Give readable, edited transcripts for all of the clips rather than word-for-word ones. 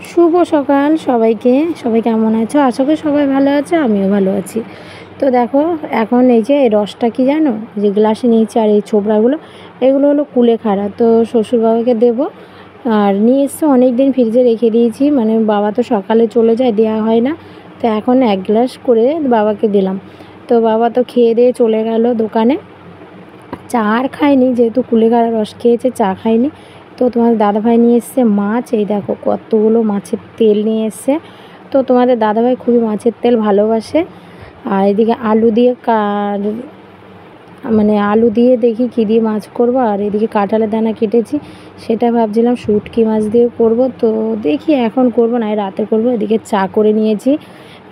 শুভ সকাল সবাইকে। সবাই কেমন আছো? আশা করি সবাই ভালো আছে, আমিও ভালো আছি। তো দেখো, এখন এই যে এই রসটা কি জানো, যে গ্লাসে নিয়েছি, আর এই ছোবড়াগুলো এগুলো হলো কুলেখাড়া। তো শ্বশুরবাবাকে দেবো। আর নিয়ে এসছে অনেক দিন, ফ্রিজে রেখে দিয়েছি, মানে বাবা তো সকালে চলে যায়, দেওয়া হয় না। তো এখন এক গ্লাস করে বাবাকে দিলাম। তো বাবা তো খেয়ে দিয়ে চলে গেল দোকানে। চা আর খায়নি, যেহেতু কুলেখাড়া রস খেয়েছে, চা খায়নি। তো তোমাদের দাদাভাই নিয়ে এসছে মাছ, এই দেখো কতগুলো মাছের তেল নিয়ে এসছে। তো তোমাদের দাদাভাই খুবই মাছের তেল ভালোবাসে। আর এদিকে আলু দিয়ে মানে আলু দিয়ে দেখি কী দিয়ে মাছ করব। আর এদিকে কাঁঠালের দানা কেটেছি, সেটা ভাবছিলাম শুটকি মাছ দিয়ে করব। তো দেখি এখন করব না, রাতে করব। এদিকে চা করে নিয়েছি,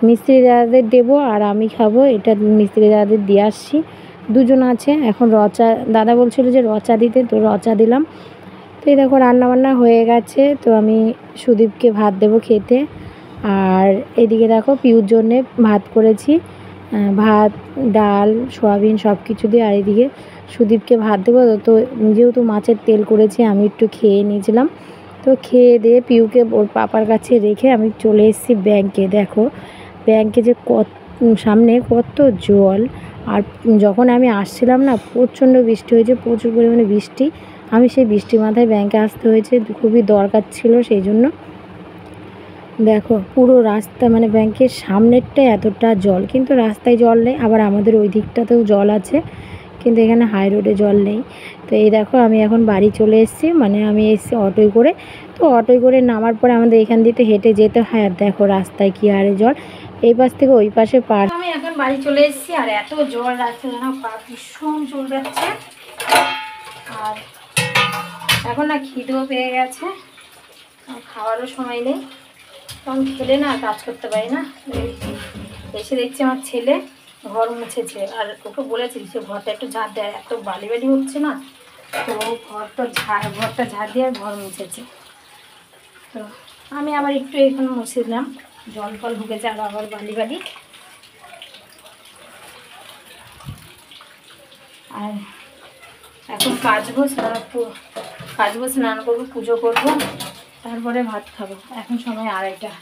মিস্ত্রি দাদাদের দেবো আর আমি খাবো। এটা মিস্ত্রি দাদাদের দিয়ে আসছি, দুজন আছে। এখন রচা দাদা বলছিল যে রচা দিতে, তো রচা দিলাম। তো এই দেখো রান্নাবান্না হয়ে গেছে। তো আমি সুদীপকে ভাত দেবো খেতে। আর এদিকে দেখো পিউর জন্যে ভাত করেছি, ভাত, ডাল, সয়াবিন সব কিছু দিয়ে। আর এদিকে সুদীপকে ভাত দেবো। তো যেহেতু মাছের তেল করেছি, আমি একটু খেয়ে নিয়েছিলাম। তো খেয়ে দিয়ে পিউকে ওর পাপার কাছে রেখে আমি চলে এসেছি ব্যাংকে। দেখো ব্যাংকে যে সামনে কত জল। আর যখন আমি আসছিলাম না, প্রচণ্ড বৃষ্টি হয়েছে, প্রচুর পরিমাণে বৃষ্টি। আমি সেই বৃষ্টি মাথায় ব্যাংকে আসতে হয়েছে, খুবই দরকার ছিল সেই জন্য। দেখো পুরো রাস্তা, মানে ব্যাংকের সামনেরটায় এতটা জল, কিন্তু রাস্তায় জল নেই। আবার আমাদের ওই দিকটাতেও জল আছে, কিন্তু এখানে হাই রোডে জল নেই। তো এই দেখো আমি এখন বাড়ি চলে এসেছি, মানে আমি এসেছি অটোয় করে। তো অটোয় করে নামার পরে আমাদের এখান দিয়ে হেঁটে যেতে হয়। আর দেখো রাস্তায় কী হারে জল, এই পাশ থেকে ওই পাশে পার। আমি এখন বাড়ি চলে এসেছি, আর এত জল রাস্তায় যেন পা ভীষণ চল যাচ্ছে। আর এখন না খিদেও পেয়ে গেছে, খাওয়ারও সময় নেই, কারণ খেলে না কাজ করতে পারি না। এসে দেখছি আমার ছেলে ঘর মুছেছে, আর ওকে বলেছি সে ঘরটা একটু ঝাড় দেয়, এত বালি বালি হচ্ছে না। তো ঘরটা ঝাড় দিয়ে ঘর মুছেছে। তো আমি আবার একটু এখন মুছে দিলাম, জল ফল ঢুকেছে আর আবার বালি বালি। আর এখন কাচবো, স্নান করবো, পুজো করবো, তারপরে ভাত খাবো। এখন সময় 2:30।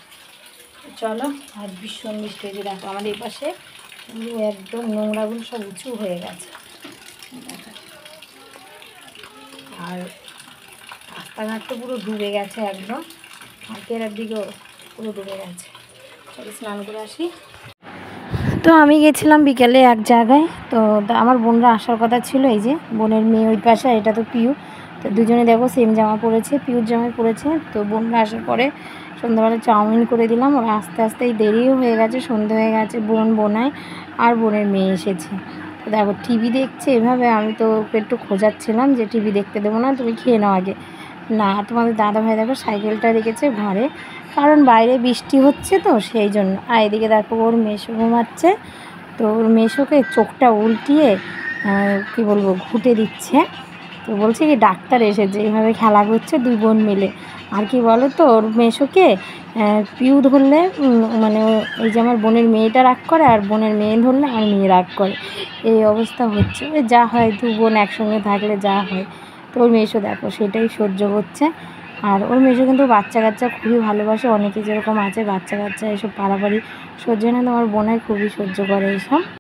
চলো। আর ভীষণ বৃষ্টি হয়েছে, দেখো আমার এই পাশে একদম নোংরাগুলো সব উঁচু হয়ে গেছে। আর রাস্তাঘাট তো পুরো ডুবে গেছে, একদম হাতের দিকেও পুরো ডুবে গেছে। চলো স্নান করে আসি। তো আমি গেছিলাম বিকেলে এক জায়গায়। তো আমার বোনরা আসার কথা ছিল, এই যে বোনের মেয়ে ওই পাশে, এটা তো পিউ। তো দুজনে দেখো সেম জামা পরেছে, পিউর জামা পরেছে। তো বোনরা আসার পরে সন্ধ্যাবেলা চাউমিন করে দিলাম। ওরা আস্তে আস্তেই দেরিও হয়ে গেছে, সন্ধে হয়ে গেছে। বোনায় আর বোনের মেয়ে এসেছে। তো দেখো টিভি দেখছে এভাবে। আমি তো ওকে একটু খোঁজাচ্ছিলাম যে টিভি দেখতে দেবো না, তুমি খেয়ে নাও আগে। না, তোমাদের দাদাভাই দেখো সাইকেলটা রেখেছে ঘরে, কারণ বাইরে বৃষ্টি হচ্ছে তো সেই জন্য। আর এদিকে দেখো ওর মেসো ঘুমাচ্ছে। তো ওর মেসোকে চোখটা উল্টিয়ে কী বলবো ঘুঁটে দিচ্ছে। তো বলছে কি ডাক্তার এসেছে, এইভাবে খেলা করছে দুই বোন মিলে। আর কি বলো তো, ওর মেসোকে পিউ ধরলে মানে এই যে আমার বোনের মেয়েটা রাগ করে, আর বোনের মেয়ে ধরলে আমার মেয়ে রাগ করে, এই অবস্থা হচ্ছে। ওই যা হয়, দু বোন একসঙ্গে থাকলে যা হয়। তো ওর মেসো দেখো সেটাই সহ্য করছে। আর ওর মেসো কিন্তু বাচ্চা কাচ্চা খুবই ভালোবাসে, অনেকে যেরকম আছে বাচ্চা কাচ্চা এসব পাড়াপাড়ি সহ্য হয় না, তো আমার বোনাই খুবই সহ্য করে এইসব।